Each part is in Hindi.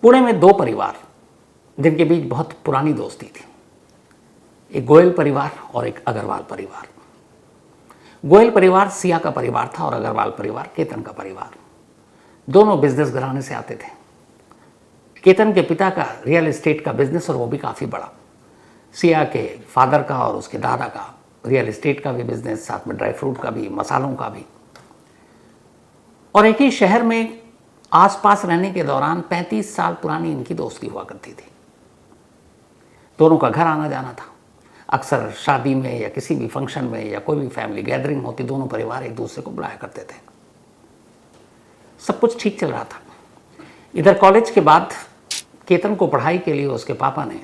पुणे में दो परिवार जिनके बीच बहुत पुरानी दोस्ती थी, एक गोयल परिवार और एक अग्रवाल परिवार। गोयल परिवार सिया का परिवार था और अग्रवाल परिवार केतन का परिवार। दोनों बिजनेस घराने से आते थे। केतन के पिता का रियल एस्टेट का बिजनेस और वो भी काफ़ी बड़ा। सिया के फादर का और उसके दादा का रियल एस्टेट का भी बिजनेस, साथ में ड्राई फ्रूट का भी, मसालों का भी। और एक ही शहर में आसपास रहने के दौरान 35 साल पुरानी इनकी दोस्ती हुआ करती थी। दोनों का घर आना जाना था। अक्सर शादी में या किसी भी फंक्शन में या कोई भी फैमिली गैदरिंग होती, दोनों परिवार एक दूसरे को बुलाया करते थे। सब कुछ ठीक चल रहा था। इधर कॉलेज के बाद केतन को पढ़ाई के लिए उसके पापा ने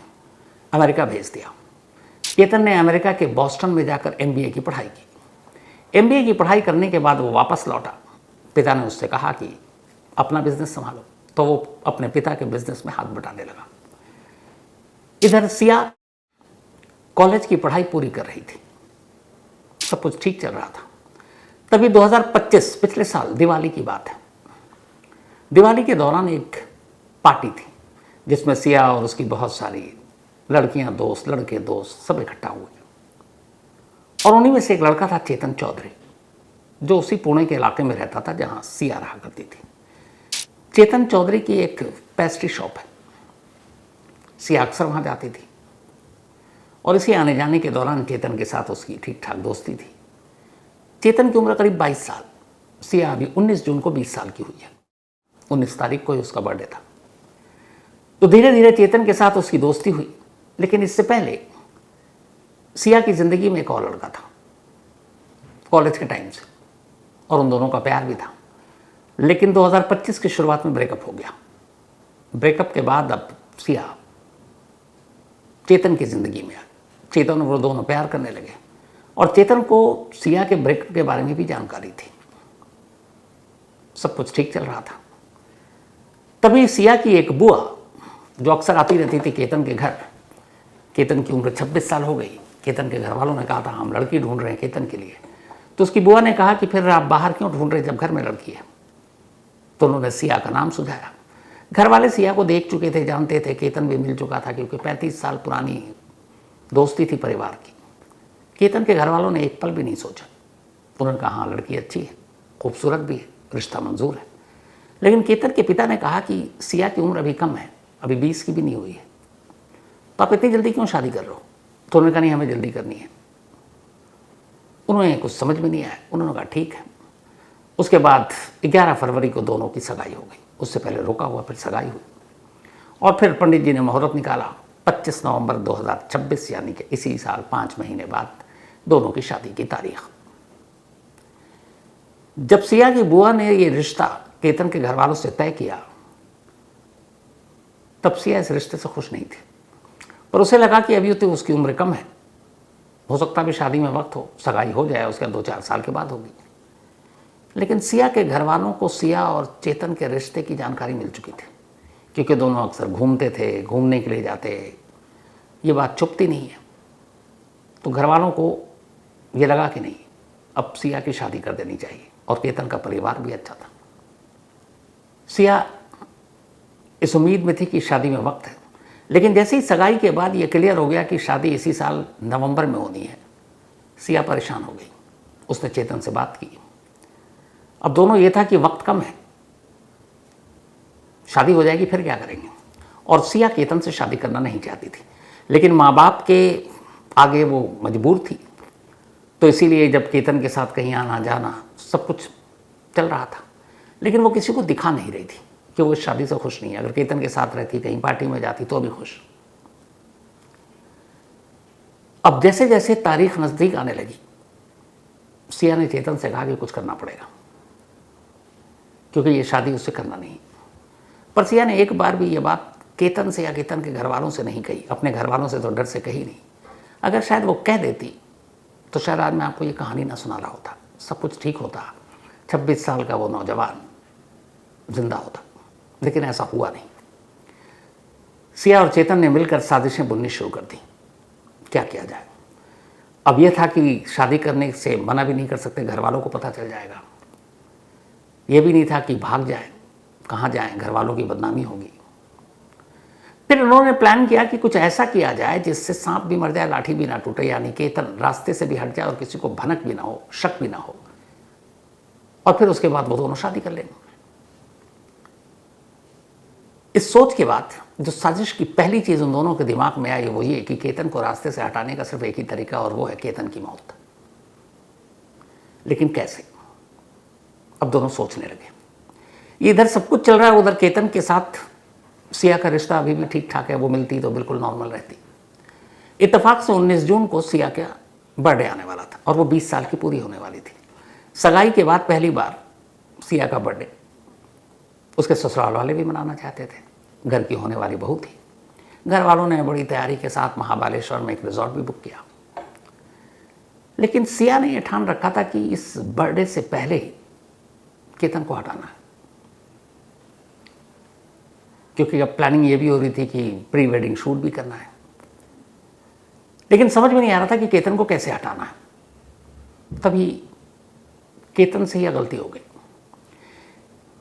अमेरिका भेज दिया। केतन ने अमेरिका के बॉस्टन में जाकर एमबीए की पढ़ाई की। एमबीए की पढ़ाई करने के बाद वो वापस लौटा। पिता ने उससे कहा कि अपना बिजनेस संभालो, तो वो अपने पिता के बिजनेस में हाथ बटाने लगा। इधर सिया कॉलेज की पढ़ाई पूरी कर रही थी, सब कुछ ठीक चल रहा था। तभी 2025 पिछले साल दिवाली की बात है। दिवाली के दौरान एक पार्टी थी जिसमें सिया और उसकी बहुत सारी लड़कियां दोस्त, लड़के दोस्त सब इकट्ठा हुए। और उन्हीं में से एक लड़का था चेतन चौधरी, जो उसी पुणे के इलाके में रहता था जहां सिया रहा करती थी। चेतन चौधरी की एक पेस्ट्री शॉप है। सिया अक्सर वहां जाती थी और इसी आने जाने के दौरान चेतन के साथ उसकी ठीक ठाक दोस्ती थी। चेतन की उम्र करीब 22 साल। सिया अभी 19 जून को 20 साल की हुई है। 19 तारीख को ही उसका बर्थडे था। तो धीरे धीरे चेतन के साथ उसकी दोस्ती हुई। लेकिन इससे पहले सिया की जिंदगी में एक और लड़का था कॉलेज के टाइम से, और उन दोनों का प्यार भी था। लेकिन 2025 की शुरुआत में ब्रेकअप हो गया। ब्रेकअप के बाद अब सिया चेतन की जिंदगी में आई। चेतन और वो दोनों प्यार करने लगे और चेतन को सिया के ब्रेकअप के बारे में भी जानकारी थी। सब कुछ ठीक चल रहा था। तभी सिया की एक बुआ जो अक्सर आती रहती थी केतन के घर, केतन की उम्र 26 साल हो गई। केतन के घर वालों ने कहा था हम लड़की ढूंढ रहे हैं केतन के लिए। तो उसकी बुआ ने कहा कि फिर आप बाहर क्यों ढूंढ रहे जब घर में लड़की है। तो उन्होंने सिया का नाम सुझाया। घर वाले सिया को देख चुके थे, जानते थे, केतन भी मिल चुका था क्योंकि 35 साल पुरानी दोस्ती थी परिवार की। केतन के घर वालों ने एक पल भी नहीं सोचा। उन्होंने कहा हाँ लड़की अच्छी है, खूबसूरत भी है, रिश्ता मंजूर है। लेकिन केतन के पिता ने कहा कि सिया की उम्र अभी कम है, अभी 20 की भी नहीं हुई है, तो आप इतनी जल्दी क्यों शादी कर रहे हो। तो उन्होंने कहा नहीं हमें जल्दी करनी है। उन्हें कुछ समझ में नहीं आया। उन्होंने कहा ठीक है। उसके बाद 11 फरवरी को दोनों की सगाई हो गई। उससे पहले रोका हुआ, फिर सगाई हुई और फिर पंडित जी ने मुहूर्त निकाला 25 नवंबर 2026, यानी कि इसी साल 5 महीने बाद दोनों की शादी की तारीख। जब सिया की बुआ ने ये रिश्ता केतन के घर वालों से तय किया तब सिया इस रिश्ते से खुश नहीं थी, पर उसे लगा कि अभी तो उसकी उम्र कम है, हो सकता भी शादी में वक्त हो, सगाई हो जाए, उसके 2-4 साल के बाद होगी। लेकिन सिया के घर वालों को सिया और चेतन के रिश्ते की जानकारी मिल चुकी थी क्योंकि दोनों अक्सर घूमते थे, घूमने के लिए जाते, ये बात छुपती नहीं है। तो घर वालों को ये लगा कि नहीं अब सिया की शादी कर देनी चाहिए और केतन का परिवार भी अच्छा था। सिया इस उम्मीद में थी कि शादी में वक्त है, लेकिन जैसे ही सगाई के बाद ये क्लियर हो गया कि शादी इसी साल नवंबर में होनी है, सिया परेशान हो गई। उसने चेतन से बात की। अब दोनों ये था कि वक्त कम है, शादी हो जाएगी फिर क्या करेंगे। और सिया केतन से शादी करना नहीं चाहती थी, लेकिन माँ बाप के आगे वो मजबूर थी। तो इसीलिए जब केतन के साथ कहीं आना जाना सब कुछ चल रहा था, लेकिन वो किसी को दिखा नहीं रही थी कि वो इस शादी से खुश नहीं है। अगर केतन के साथ रहती, कहीं पार्टी में जाती तो भी खुश। अब जैसे जैसे तारीख नजदीक आने लगी, सिया ने चेतन से कहा कि कुछ करना पड़ेगा क्योंकि ये शादी उससे करना नहीं। पर सिया ने एक बार भी ये बात केतन से या केतन के घर वालों से नहीं कही। अपने घर वालों से तो डर से कही नहीं। अगर शायद वो कह देती तो शायद आज मैं आपको ये कहानी ना सुना रहा होता, सब कुछ ठीक होता, 26 साल का वो नौजवान जिंदा होता। लेकिन ऐसा हुआ नहीं। सिया और चेतन ने मिलकर साजिशें बुननी शुरू कर दी। क्या किया जाए। अब यह था कि शादी करने से मना भी नहीं कर सकते, घर वालों को पता चल जाएगा। यह भी नहीं था कि भाग जाए, कहाँ जाएं, घर वालों की बदनामी होगी। फिर उन्होंने प्लान किया कि कुछ ऐसा किया जाए जिससे सांप भी मर जाए, लाठी भी ना टूटे, यानी केतन रास्ते से भी हट जाए और किसी को भनक भी ना हो, शक भी ना हो, और फिर उसके बाद वो दोनों शादी कर लेंगे। इस सोच के बाद जो साजिश की पहली चीज उन दोनों के दिमाग में आई वो ये कि केतन को रास्ते से हटाने का सिर्फ एक ही तरीका, और वो है केतन की मौत। लेकिन कैसे? अब दोनों सोचने लगे। इधर सब कुछ चल रहा है, उधर केतन के साथ सिया का रिश्ता अभी भी ठीक ठाक है, वो मिलती तो बिल्कुल नॉर्मल रहती। इत्तेफाक से 19 जून को सिया का बर्थडे आने वाला था और वो 20 साल की पूरी होने वाली थी। सगाई के बाद पहली बार सिया का बर्थडे उसके ससुराल वाले भी मनाना चाहते थे, घर की होने वाली बहू थी। घर वालों ने बड़ी तैयारी के साथ महाबालेश्वर में एक रिजॉर्ट भी बुक किया। लेकिन सिया ने यह ठान रखा था कि इस बर्थडे से पहले ही केतन को हटाना है, क्योंकि अब प्लानिंग ये भी हो रही थी कि प्री वेडिंग शूट भी करना है। लेकिन समझ में नहीं आ रहा था कि केतन को कैसे हटाना है। तभी केतन से यह गलती हो गई।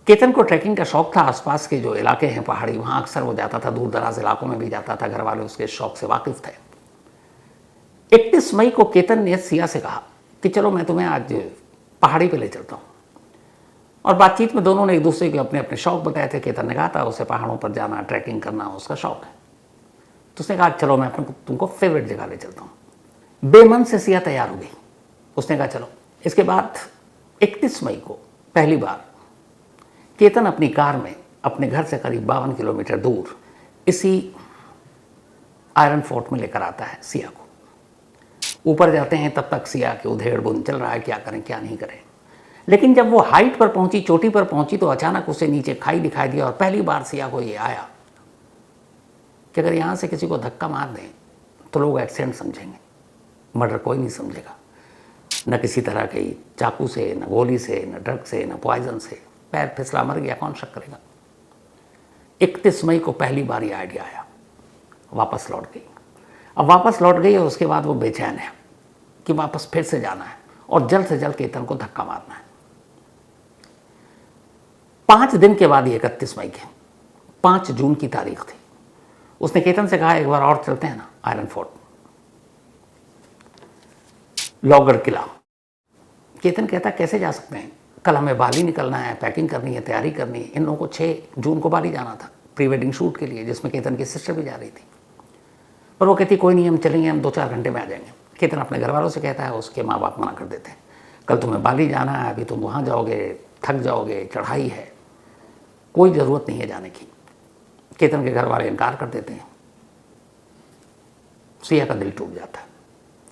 केतन को ट्रैकिंग का शौक था, आसपास के जो इलाके हैं पहाड़ी, वहां अक्सर वो जाता था, दूर दराज इलाकों में भी जाता था, घर वाले उसके शौक से वाकिफ थे। 31 मई को केतन ने सिया से कहा कि चलो मैं तुम्हें आज पहाड़ी पे ले चलता हूँ, और बातचीत में दोनों ने एक दूसरे के अपने अपने शौक बताए थे। केतन ने कहा था उसे पहाड़ों पर जाना, ट्रैकिंग करना उसका शौक है, तो उसने कहा चलो मैं तुमको फेवरेट जगह ले चलता हूँ। बेमन से सिया तैयार हो गई, उसने कहा चलो। इसके बाद 31 मई को पहली बार केतन अपनी कार में अपने घर से करीब 52 किलोमीटर दूर इसी आयरन फोर्ट में लेकर आता है सिया को। ऊपर जाते हैं, तब तक सिया के उधेड़ बुन चल रहा है, क्या करें क्या नहीं करें। लेकिन जब वो हाइट पर पहुंची, चोटी पर पहुंची, तो अचानक उसे नीचे खाई दिखाई दिया, और पहली बार सिया को ये आया कि अगर यहां से किसी को धक्का मार दें तो लोग एक्सीडेंट समझेंगे, मर्डर कोई नहीं समझेगा। न किसी तरह के चाकू से, न गोली से, न ड्रग से, न पॉइजन से, पैर फिसला मर गया, कौन शक करेगा। 31 मई को पहली बार ये आइडिया आया, वापस लौट गई। अब वापस लौट गई और उसके बाद वो बेचैन है कि वापस फिर से जाना है और जल्द से जल्द केतन को धक्का मारना है। 5 दिन के बाद, 31 मई के 5 जून की तारीख थी, उसने केतन से कहा एक बार और चलते हैं ना आयरन फोर्ट, लॉगर किला। केतन कहता कैसे जा सकते हैं, कल हमें बाली निकलना है, पैकिंग करनी है, तैयारी करनी है। इन लोगों को 6 जून को बाली जाना था प्री वेडिंग शूट के लिए, जिसमें केतन की सिस्टर भी जा रही थी। पर वो कहती कोई नहीं, हम चलेंगे, हम 2-4 घंटे में आ जाएंगे। केतन अपने घर वालों से कहता है, उसके माँ बाप मना कर देते हैं, कल तुम्हें बाली जाना है, अभी तुम वहाँ जाओगे, थक जाओगे, चढ़ाई है, कोई ज़रूरत नहीं है जाने की। केतन के घर वाले इनकार कर देते हैं। सिया का दिल टूट जाता है,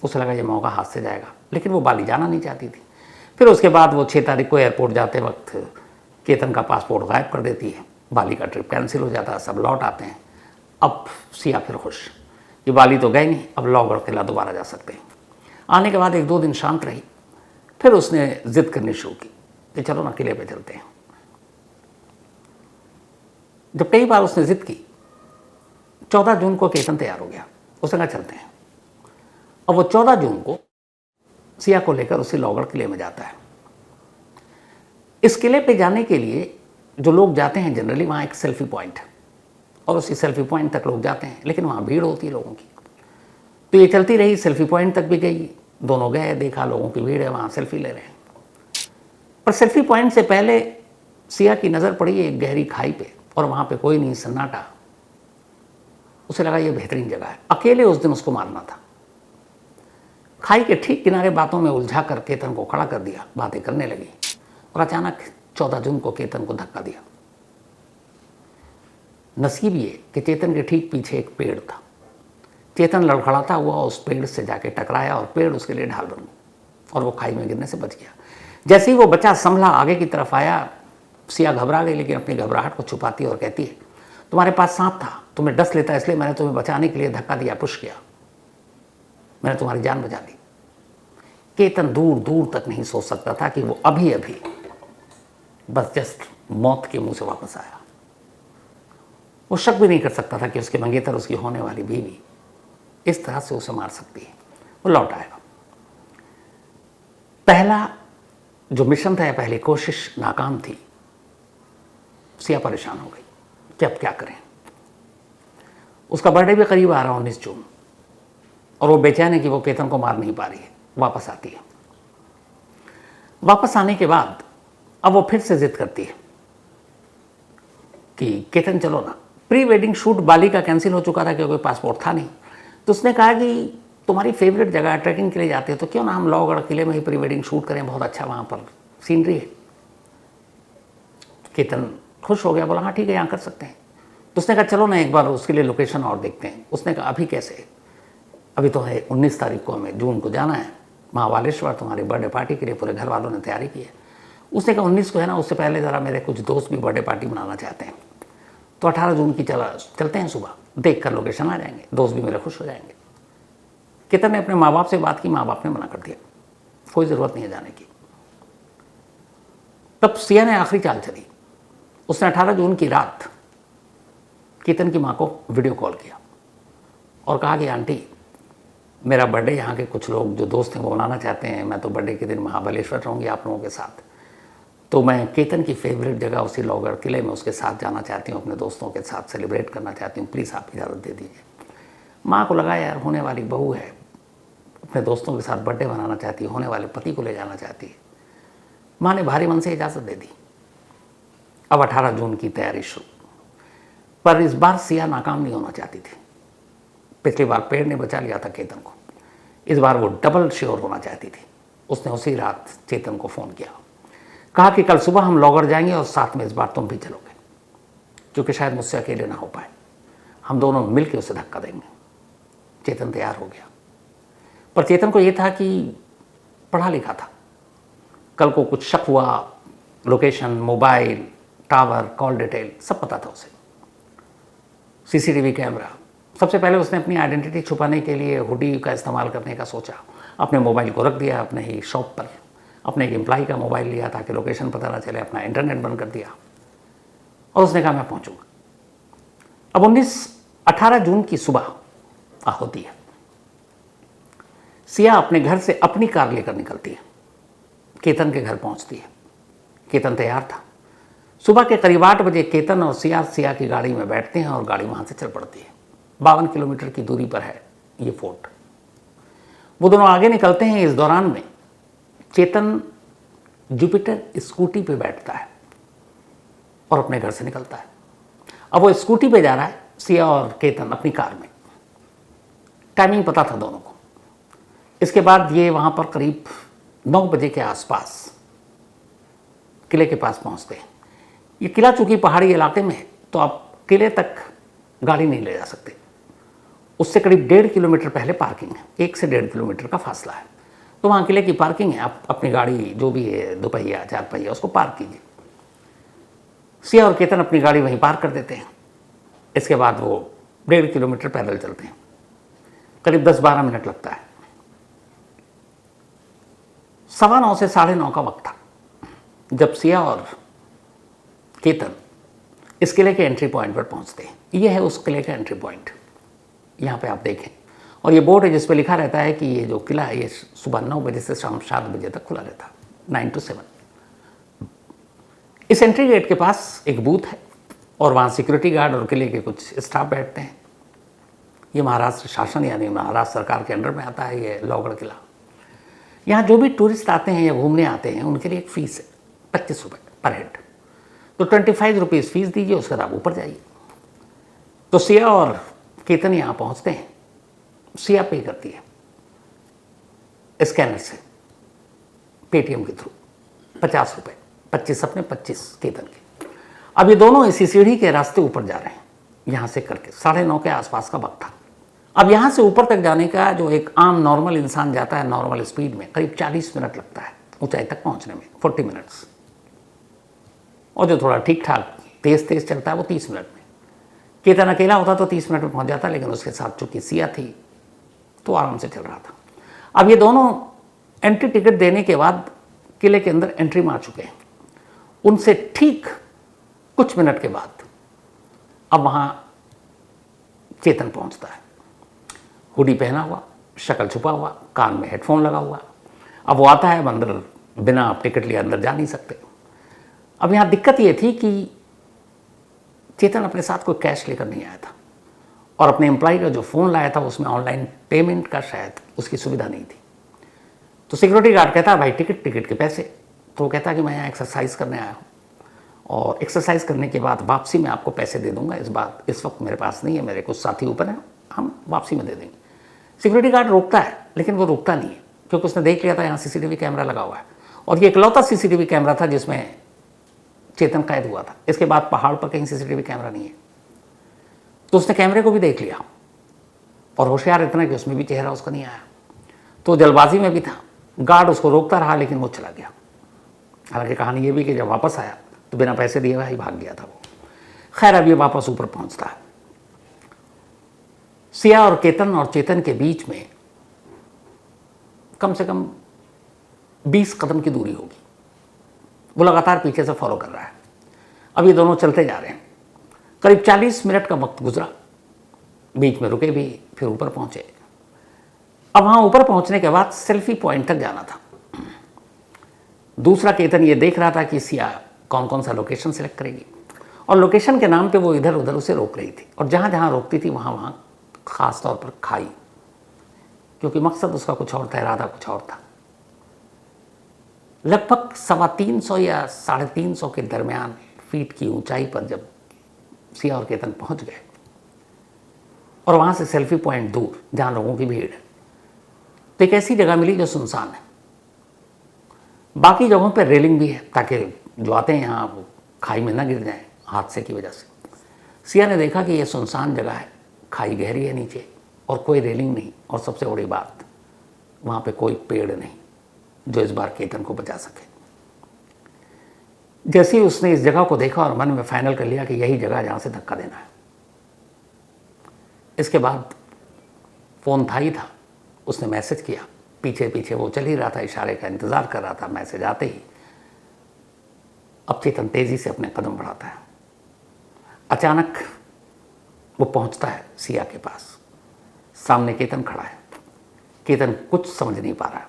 उसे लगा ये मौका हाथ से जाएगा, लेकिन वो बाली जाना नहीं चाहती थी। फिर उसके बाद वो 6 तारीख को एयरपोर्ट जाते वक्त केतन का पासपोर्ट गायब कर देती है, बाली का ट्रिप कैंसिल हो जाता है, सब लौट आते हैं। अब सिया फिर खुश कि बाली तो गए नहीं, अब लॉगर किला दोबारा जा सकते हैं। आने के बाद 1-2 दिन शांत रही, फिर उसने जिद करनी शुरू की कि चलो ना किले पे चलते हैं। जब कई बार उसने जिद की, 14 जून को केतन तैयार हो गया, उसने कहा चलते हैं। अब वो 14 जून को सिया को लेकर उसी लॉगर किले में जाता है। इस किले पे जाने के लिए जो लोग जाते हैं जनरली, वहाँ एक सेल्फी पॉइंट है और उसी सेल्फी पॉइंट तक लोग जाते हैं, लेकिन वहाँ भीड़ होती है लोगों की। तो ये चलती रही, सेल्फी पॉइंट तक भी गई, दोनों गए, देखा लोगों की भीड़ है, वहाँ सेल्फी ले रहे हैं। पर सेल्फी पॉइंट से पहले सिया की नज़र पड़ी एक गहरी खाई पे, और वहाँ पे कोई नहीं, सन्नाटा। उसे लगा ये बेहतरीन जगह है। अकेले उस दिन उसको मारना था। खाई के ठीक किनारे बातों में उलझा कर केतन को खड़ा कर दिया, बातें करने लगी, और अचानक 14 जून को केतन को धक्का दिया। नसीब ये कि चेतन के ठीक पीछे एक पेड़ था। चेतन लड़खड़ाता हुआ उस पेड़ से जाके टकराया और पेड़ उसके लिए ढाल बन गई, और वो खाई में गिरने से बच गया। जैसे ही वो बचा संभला आगे की तरफ आया, सिया घबरा गई, लेकिन अपनी घबराहट को छुपाती और कहती है तुम्हारे पास सांप था, तुम्हें डस लेता, इसलिए मैंने तुम्हें बचाने के लिए धक्का दिया, पुश किया, मैंने तुम्हारी जान बचा दी। केतन दूर दूर तक नहीं सोच सकता था कि वो अभी अभी बस जस्ट मौत के मुंह से वापस आया। वो शक भी नहीं कर सकता था कि उसके मंगेतर, उसकी होने वाली बीवी इस तरह से उसे मार सकती है। वो लौट आएगा। पहला जो मिशन था, पहली कोशिश नाकाम थी। सिया परेशान हो गई कि अब क्या करें। उसका बर्थडे भी करीब आ रहा है 19 जून, और वो बेचैन है कि वो केतन को मार नहीं पा रही है। वापस आती है। वापस आने के बाद अब वो फिर से जिद करती है कि केतन चलो ना। प्री वेडिंग शूट बाली का कैंसिल हो चुका था क्योंकि पासपोर्ट था नहीं। तो उसने कहा कि तुम्हारी फेवरेट जगह है, ट्रैकिंग के लिए जाते हो तो क्यों ना हम लोहगढ़ किले में ही प्री वेडिंग शूट करें, बहुत अच्छा वहाँ पर सीनरी है। केतन खुश हो गया, बोला हाँ ठीक है यहाँ कर सकते हैं। तो उसने कहा चलो ना एक बार उसके लिए लोकेशन और देखते हैं। उसने कहा अभी कैसे, अभी तो है 19 तारीख को हमें जून को जाना है महाबालेश्वर, तुम्हारी बर्थडे पार्टी के लिए पूरे घर वालों ने तैयारी की है। उसने कहा 19 को है ना, उससे पहले ज़रा मेरे कुछ दोस्त भी बर्थडे पार्टी मनाना चाहते हैं, तो 18 जून की चलते हैं सुबह, देख कर लोकेशन आ जाएंगे, दोस्त भी मेरे खुश हो जाएंगे। केतन ने अपने माँ बाप से बात की, माँ बाप ने मना कर दिया, कोई ज़रूरत नहीं है जाने की। तब सिया ने आखिरी चाल चली। उसने 18 जून की रात केतन की माँ को वीडियो कॉल किया और कहा कि आंटी मेरा बर्थडे यहाँ के कुछ लोग जो दोस्त हैं वो मनाना चाहते हैं, मैं तो बर्थडे के दिन महाबलेश्वर रहूँगी आप लोगों के साथ, तो मैं केतन की फेवरेट जगह उसी लोहगढ़ किले में उसके साथ जाना चाहती हूँ, अपने दोस्तों के साथ सेलिब्रेट करना चाहती हूँ, प्लीज़ आप इजाज़त दे दीजिए। माँ को लगा यार होने वाली बहू है, अपने दोस्तों के साथ बर्थडे मनाना चाहती है, होने वाले पति को ले जाना चाहती है। माँ ने भारी मन से इजाज़त दे दी। अब 18 जून की तैयारी शुरू। पर इस बार सिया नाकाम नहीं होना चाहती थी। पिछली बार पेड़ ने बचा लिया था केतन को, इस बार वो डबल श्योर होना चाहती थी। उसने उसी रात चेतन को फ़ोन किया, कहा कि कल सुबह हम लोहगढ़ जाएंगे और साथ में इस बार तुम भी चलोगे, क्योंकि शायद मुझसे अकेले ना हो पाए, हम दोनों मिलकर उसे धक्का देंगे। चेतन तैयार हो गया, पर चेतन को यह था कि पढ़ा लिखा था, कल को कुछ शक हुआ, location, mobile, tower, call detail सब पता था उसे, सीसीटीवी कैमरा। सबसे पहले उसने अपनी आइडेंटिटी छुपाने के लिए हुडी का इस्तेमाल करने का सोचा। अपने मोबाइल को रख दिया अपने ही शॉप पर, अपने एक एम्प्लॉय का मोबाइल लिया ताकि लोकेशन पता ना चले, अपना इंटरनेट बंद कर दिया और उसने कहा मैं पहुंचूंगा। अब 18 जून की सुबह होती है। सिया अपने घर से अपनी कार लेकर निकलती है, केतन के घर पहुंचती है। केतन तैयार था। सुबह के करीब 8 बजे केतन और सिया की गाड़ी में बैठते हैं और गाड़ी वहां से चल पड़ती है। 52 किलोमीटर की दूरी पर है ये फोर्ट। वो दोनों आगे निकलते हैं। इस दौरान में चेतन जुपिटर स्कूटी पे बैठता है और अपने घर से निकलता है। अब वो स्कूटी पे जा रहा है, सिया और केतन अपनी कार में। टाइमिंग पता था दोनों को। इसके बाद ये वहां पर करीब 9 बजे के आसपास किले के पास पहुंचते हैं। ये किला चूंकि पहाड़ी इलाके में है तो आप किले तक गाड़ी नहीं ले जा सकते। उससे करीब 1.5 किलोमीटर पहले पार्किंग है, 1 से 1.5 किलोमीटर का फासला है। तो वहाँ किले की पार्किंग है, आप अपनी गाड़ी जो भी है, 2 पहिया 4 पहिया, उसको पार्क कीजिए। सिया और केतन अपनी गाड़ी वहीं पार्क कर देते हैं। इसके बाद वो 1.5 किलोमीटर पैदल चलते हैं। करीब 10-12 मिनट लगता है। 9:15 से 9:30 का वक्त था जब सिया और केतन इस किले के एंट्री पॉइंट पर पहुंचते हैं। ये है उस किले का एंट्री पॉइंट, यहाँ पे आप देखें। और ये बोर्ड है जिस पे लिखा रहता है कि ये जो किला है ये सुबह 9 बजे से शाम 7 बजे तक खुला रहता है, 9 to 7। इस एंट्री गेट के पास एक बूथ है और वहाँ सिक्योरिटी गार्ड और किले के कुछ स्टाफ बैठते हैं। ये महाराष्ट्र शासन यानी महाराष्ट्र सरकार के अंडर में आता है ये लोहगढ़ किला। यहाँ जो भी टूरिस्ट आते हैं या घूमने आते हैं उनके लिए एक फ़ीस है, 25 रुपये पर हेड। तो 25 रुपीज़ फीस दीजिए, उसके बाद आप ऊपर जाइए। तो सिया और केतन यहाँ पहुँचते हैं। सिया पे करती है स्कैनर से, पेटीएम के थ्रू 50 रुपये, 25 अपने 25 केतन के। अब ये दोनों इसी सीढ़ी के रास्ते ऊपर जा रहे हैं, यहाँ से करके 9:30 के आसपास का वक्त था। अब यहाँ से ऊपर तक जाने का जो एक आम नॉर्मल इंसान जाता है नॉर्मल स्पीड में, करीब 40 मिनट लगता है ऊंचाई तक पहुँचने में, 40 मिनट्स। और जो थोड़ा ठीक ठाक तेज़ चलता है वो 30 मिनट में। केतन अकेला होता तो 30 मिनट में पहुँच जाता, लेकिन उसके साथ चूँकि सिया थी तो आराम से चल रहा था। अब ये दोनों एंट्री टिकट देने के बाद किले के अंदर एंट्री मार चुके हैं। उनसे ठीक कुछ मिनट के बाद अब वहाँ चेतन पहुँचता है, हुडी पहना हुआ, शक्ल छुपा हुआ, कान में हेडफोन लगा हुआ। अब वो आता है, अंदर बिना टिकट लिए अंदर जा नहीं सकते। अब यहाँ दिक्कत ये थी कि चेतन अपने साथ कोई कैश लेकर नहीं आया था और अपने एम्प्लॉय का जो फ़ोन लाया था उसमें ऑनलाइन पेमेंट का शायद उसकी सुविधा नहीं थी। तो सिक्योरिटी गार्ड कहता है भाई टिकट के पैसे। तो वो कहता है कि मैं यहाँ एक्सरसाइज करने आया हूँ और एक्सरसाइज करने के बाद वापसी में आपको पैसे दे दूंगा, इस वक्त मेरे पास नहीं है, मेरे कुछ साथी ऊपर हैं, हम वापसी में दे देंगे। सिक्योरिटी गार्ड रोकता है, लेकिन वो रुकता नहीं है क्योंकि उसने देख लिया था यहाँ सीसीटीवी कैमरा लगा हुआ है और ये इकलौता सीसीटीवी कैमरा था जिसमें चेतन कैद हुआ था। इसके बाद पहाड़ पर कहीं सीसीटीवी कैमरा नहीं है। तो उसने कैमरे को भी देख लिया और होशियार इतना कि उसमें भी चेहरा उसका नहीं आया। तो जल्दबाजी में भी था, गार्ड उसको रोकता रहा लेकिन वो चला गया। हालांकि कहानी ये भी कि जब वापस आया तो बिना पैसे दिए हुआ ही भाग गया था वो। खैर, अब ये वापस ऊपर पहुंचता है। सिया और केतन और चेतन के बीच में कम से कम 20 कदम की दूरी होगी। वो लगातार पीछे से फॉलो कर रहा है। अब ये दोनों चलते जा रहे हैं। करीब 40 मिनट का वक्त गुजरा, बीच में रुके भी, फिर ऊपर पहुंचे। अब वहां ऊपर पहुंचने के बाद सेल्फी पॉइंट तक जाना था। दूसरा केतन ये देख रहा था कि सिया कौन कौन सा लोकेशन सेलेक्ट करेगी और लोकेशन के नाम पे वो इधर उधर उसे रोक रही थी और जहां जहां रोकती थी वहां वहां खास तौर पर खाई, क्योंकि मकसद उसका कुछ और था, इरादा कुछ और था। लगभग 350 या 350 के दरमियान फीट की ऊंचाई पर जब सिया और केतन पहुंच गए और वहां से सेल्फी पॉइंट दूर जहां लोगों की भीड़ है, तो एक ऐसी जगह मिली जो सुनसान है। बाकी जगहों पर रेलिंग भी है ताकि जो आते हैं यहाँ वो खाई में ना गिर जाएं हादसे की वजह से। सिया ने देखा कि यह सुनसान जगह है, खाई गहरी है नीचे और कोई रेलिंग नहीं, और सबसे बड़ी बात वहाँ पे कोई पेड़ नहीं जो इस बार केतन को बचा सके। जैसे ही उसने इस जगह को देखा और मन में फाइनल कर लिया कि यही जगह जहाँ से धक्का देना है। इसके बाद फ़ोन था ही था, उसने मैसेज किया। पीछे पीछे वो चल ही रहा था, इशारे का इंतज़ार कर रहा था। मैसेज आते ही अब चेतन तेज़ी से अपने कदम बढ़ाता है। अचानक वो पहुंचता है सिया के पास। सामने केतन खड़ा है। केतन कुछ समझ नहीं पा रहा,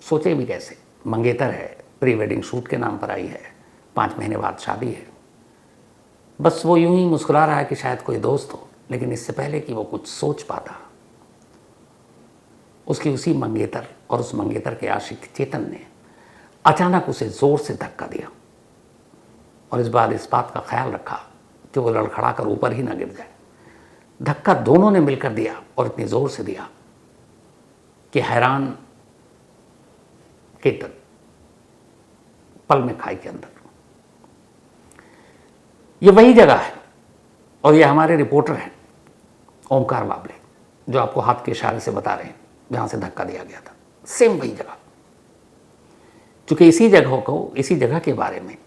सोचे भी कैसे। मंगेतर है, प्री वेडिंग शूट के नाम पर आई है, 5 महीने बाद शादी है। बस वो यूं ही मुस्कुरा रहा है कि शायद कोई दोस्त हो, लेकिन इससे पहले कि वो कुछ सोच पाता, उसकी उसी मंगेतर और उस मंगेतर के आशिक चेतन ने अचानक उसे जोर से धक्का दिया और इस बार इस बात का ख्याल रखा कि वो लड़खड़ा कर ऊपर ही ना गिर जाए। धक्का दोनों ने मिलकर दिया और इतनी जोर से दिया कि हैरान केतन पल में खाई के अंदर। ये वही जगह है और ये हमारे रिपोर्टर हैं ओमकार बाबले, जो आपको हाथ के इशारे से बता रहे हैं जहां से धक्का दिया गया था। सेम वही जगह। चूंकि इसी जगह के बारे में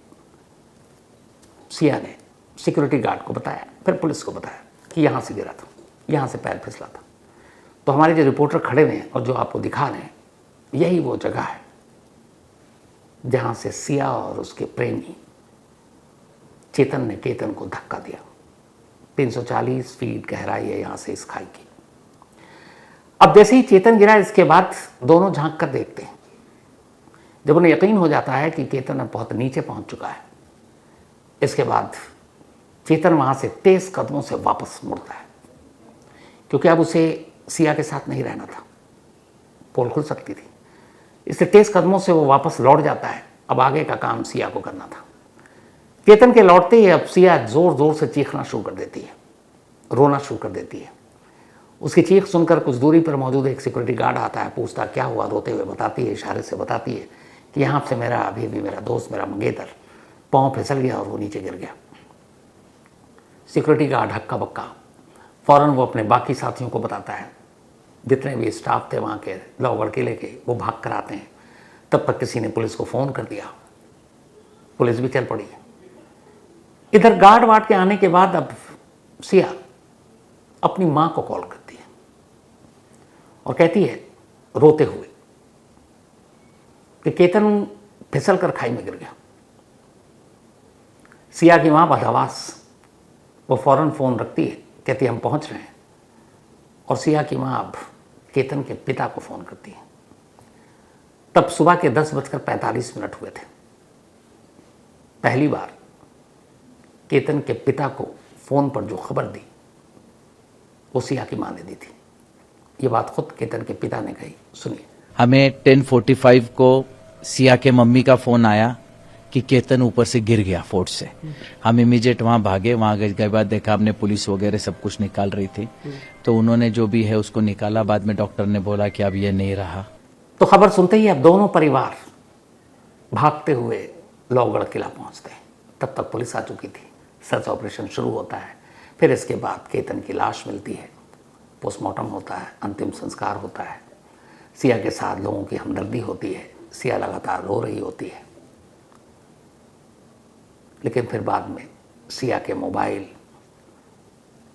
सिया ने सिक्योरिटी गार्ड को बताया, फिर पुलिस को बताया कि यहाँ से गिरा था, यहाँ से पैर फिसला था। तो हमारे जो रिपोर्टर खड़े हुए हैं और जो आपको दिखा रहे हैं, यही वो जगह है जहाँ से सिया और उसके प्रेमी चेतन ने केतन को धक्का दिया। 340 फीट गहराई है यहाँ से इस खाई की। अब जैसे ही चेतन गिरा, इसके बाद दोनों झांक कर देखते हैं। जब उन्हें यकीन हो जाता है कि केतन अब बहुत नीचे पहुंच चुका है, इसके बाद चेतन वहां से तेज कदमों से वापस मुड़ता है, क्योंकि अब उसे सिया के साथ नहीं रहना था, पोल खुल सकती थी। इससे तेज कदमों से वो वापस लौट जाता है। अब आगे का काम सिया को करना था। चेतन के लौटते ही अब सिया जोर जोर से चीखना शुरू कर देती है, रोना शुरू कर देती है। उसकी चीख सुनकर कुछ दूरी पर मौजूद एक सिक्योरिटी गार्ड आता है, पूछता क्या हुआ। रोते हुए बताती है, इशारे से बताती है कि यहाँ से अभी भी मेरा दोस्त, मेरा मंगेतर पाँव फिसल गया और वो नीचे गिर गया। सिक्योरिटी गार्ड हक्का बक्का, फ़ौरन वो अपने बाकी साथियों को बताता है। जितने भी स्टाफ थे वहाँ के लोहगढ़ किले के, वो भाग कर आते हैं। तब तक किसी ने पुलिस को फ़ोन कर दिया, पुलिस भी चल पड़ी। इधर गार्ड वार्ड के आने के बाद अब सिया अपनी माँ को कॉल करती है और कहती है रोते हुए कि केतन फिसल कर खाई में गिर गया। सिया की माँ बदहवास, वो फौरन फ़ोन रखती है, कहती है हम पहुँच रहे हैं। और सिया की माँ अब केतन के पिता को फ़ोन करती है। तब सुबह के 10:45 हुए थे। पहली बार केतन के पिता को फ़ोन पर जो खबर दी वो सिया की मां ने दी थी। ये बात खुद केतन के पिता ने कही, सुनिए। हमें 10:45 को सिया के मम्मी का फोन आया कि केतन ऊपर से गिर गया फोर्ट से। हम इमीडिएट वहां भागे, वहां गए के बाद देखा हमने पुलिस वगैरह सब कुछ निकाल रही थी, तो उन्होंने जो भी है उसको निकाला। बाद में डॉक्टर ने बोला कि अब ये नहीं रहा। तो खबर सुनते ही अब दोनों परिवार भागते हुए लोहगढ़ किला पहुंचते हैं। तब तक पुलिस आ चुकी थी। सर्च ऑपरेशन शुरू होता है। फिर इसके बाद केतन की लाश मिलती है, पोस्टमार्टम होता है, अंतिम संस्कार होता है। सिया के साथ लोगों की हमदर्दी होती है। सिया लगातार रो रही होती है। लेकिन फिर बाद में सिया के मोबाइल,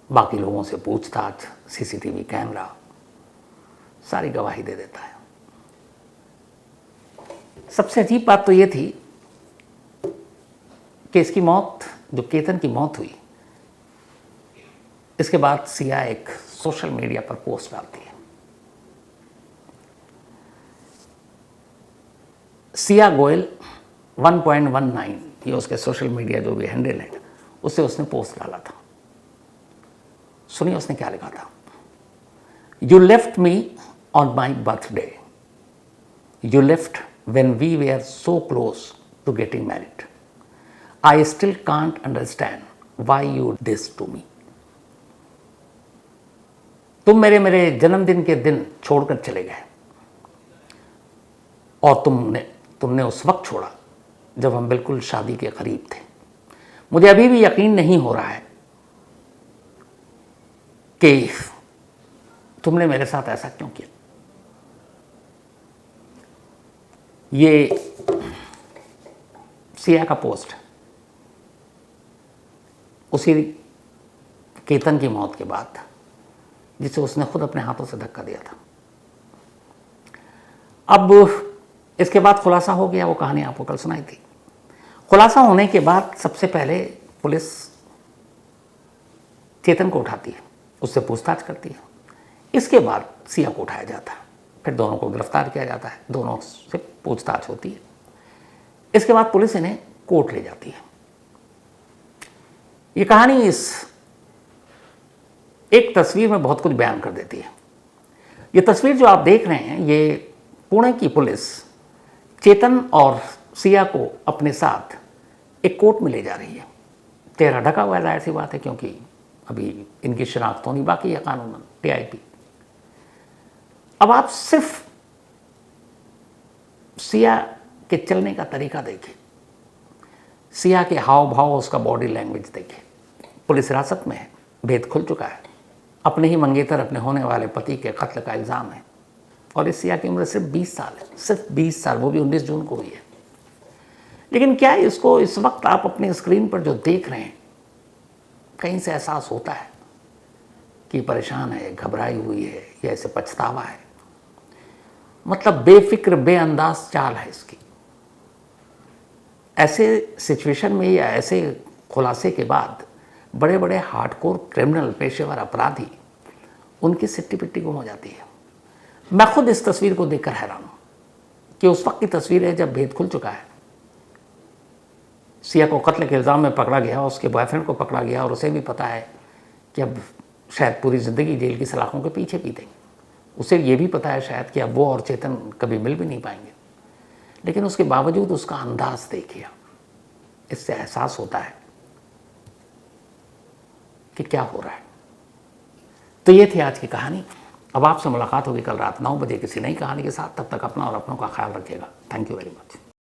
बाकी लोगों से पूछताछ, सीसीटीवी कैमरा सारी गवाही दे देता है। सबसे अजीब बात तो ये थी कि इसकी मौत, जो केतन की मौत हुई, इसके बाद सिया एक सोशल मीडिया पर पोस्ट डालती है। सिया गोयल 1.19, ये उसके सोशल मीडिया जो भी हैंडल है, उससे उसने पोस्ट डाला था। सुनिए उसने क्या लिखा था। You left me on my birthday, you left when we were so close to getting married. I still can't understand why you did this to me. तुम मेरे जन्मदिन के दिन छोड़कर चले गए, और तुमने उस वक्त छोड़ा जब हम बिल्कुल शादी के करीब थे। मुझे अभी भी यकीन नहीं हो रहा है कि तुमने मेरे साथ ऐसा क्यों किया। ये सिया का पोस्ट उसी केतन की मौत के बाद, जिसे उसने खुद अपने हाथों से धक्का दिया था। अब इसके बाद खुलासा हो गया, वो कहानी आपको कल सुनाई थी। खुलासा होने के बाद सबसे पहले पुलिस चेतन को उठाती है, उससे पूछताछ करती है। इसके बाद सिया को उठाया जाता है, फिर दोनों को गिरफ्तार किया जाता है, दोनों से पूछताछ होती है। इसके बाद पुलिस इन्हें कोर्ट ले जाती है। ये कहानी इस एक तस्वीर में बहुत कुछ बयान कर देती है। ये तस्वीर जो आप देख रहे हैं, ये पुणे की पुलिस चेतन और सिया को अपने साथ एक कोर्ट में ले जा रही है। चेहरा ढका हुआ है, जाहिर सी बात है, क्योंकि अभी इनकी शिनाख्त होनी बाकी है कानूनन, टीआईपी। अब आप सिर्फ सिया के चलने का तरीका देखिए, सिया के हाव भाव, उसका बॉडी लैंग्वेज देखिए। पुलिस हिरासत में है, भेद खुल चुका है। अपने ही मंगेतर, अपने होने वाले पति के कत्ल का इल्ज़ाम है, और इस सिया की उम्र सिर्फ 20 साल है, सिर्फ 20 साल, वो भी 19 जून को हुई है। लेकिन क्या इसको इस वक्त आप अपनी स्क्रीन पर जो देख रहे हैं, कहीं से एहसास होता है कि परेशान है, घबराई हुई है, या इसे पछतावा है? मतलब बेफिक्र, बेअंदाज चाल है इसकी। ऐसे सिचुएशन में या ऐसे खुलासे के बाद बड़े बड़े हार्डकोर क्रिमिनल, पेशेवर अपराधी, उनकी सिट्टी पिट्टी गुम हो जाती है। मैं खुद इस तस्वीर को देखकर हैरान हूं कि उस वक्त की तस्वीर है जब भेद खुल चुका है। सिया को कत्ल के इल्ज़ाम में पकड़ा गया, उसके बॉयफ्रेंड को पकड़ा गया, और उसे भी पता है कि अब शायद पूरी ज़िंदगी जेल की सलाखों के पीछे बीतेंगे। उसे ये भी पता है शायद कि अब वो और चेतन कभी मिल भी नहीं पाएंगे। लेकिन उसके बावजूद उसका अंदाज देखिए, इससे एहसास होता है कि क्या हो रहा है। तो ये थी आज की कहानी। अब आपसे मुलाकात होगी कल रात 9 बजे किसी नई कहानी के साथ। तब तक अपना और अपनों का ख्याल रखिएगा। Thank you very much.